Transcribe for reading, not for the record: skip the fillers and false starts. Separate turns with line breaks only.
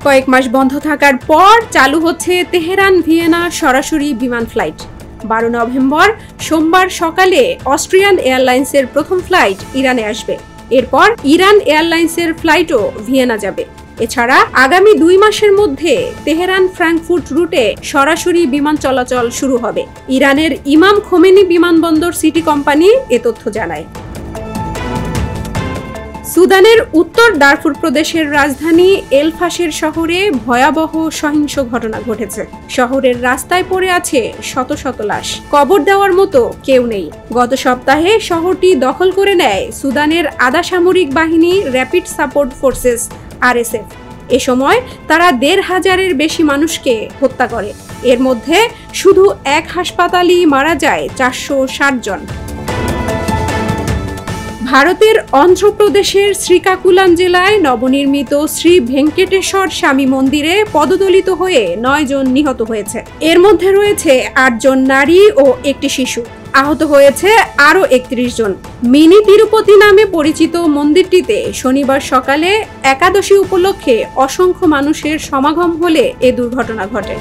কয়েক মাস বন্ধ থাকার পর চালু হচ্ছে তেহরান ভিয়েনা সরাসরি বিমান ফ্লাইট। 12 নভেম্বর সোমবার সকালে অস্ট্রিয়ান এয়ারলাইন্সের প্রথম ফ্লাইট ইরানে আসবে। এরপর ইরান এয়ারলাইন্সের ফ্লাইটও ভিয়েনা যাবে। এছাড়া আগামী 2 মাসের মধ্যে তেহরান ফ্রাঙ্কফুর্ট রুটে সরাসরি বিমান চলাচল শুরু হবে। ইরানের ইমাম খোমেনি বিমানবন্দর সিটি কোম্পানি এ তথ্য জানায়। সুদানের উত্তর দারফুর প্রদেশের রাজধানী এল ফাশের শহরে ভয়াবহ সহিংস ঘটনা ঘটেছে। শহরের রাস্তায় পড়ে আছে শত শত লাশ, কবর দেওয়ার মতো কেউ নেই। গত সপ্তাহে শহরটি দখল করে নেয় সুদানের আধা সামরিক বাহিনী র্যাপিড সাপোর্ট ফোর্সেস RSF। এ সময় তারা 1,500-এর বেশি মানুষকে হত্যা করে। এর মধ্যে শুধু এক হাসপাতালই মারা যায় 460 জন। ভারতের অন্ধ্রপ্রদেশের শ্রীকাকুলাম জেলায় নবনির্মিত শ্রী ভেঙ্কটেশ্বর স্বামী মন্দিরে পদদলিত হয়ে 9 জন নিহত হয়েছে। এর মধ্যে রয়েছে 8 জন নারী ও একটি শিশু। আহত হয়েছে আরও 31 জন। মিনি তিরুপতি নামে পরিচিত মন্দিরটিতে শনিবার সকালে একাদশী উপলক্ষে অসংখ্য মানুষের সমাগম হলে এ দুর্ঘটনা ঘটে।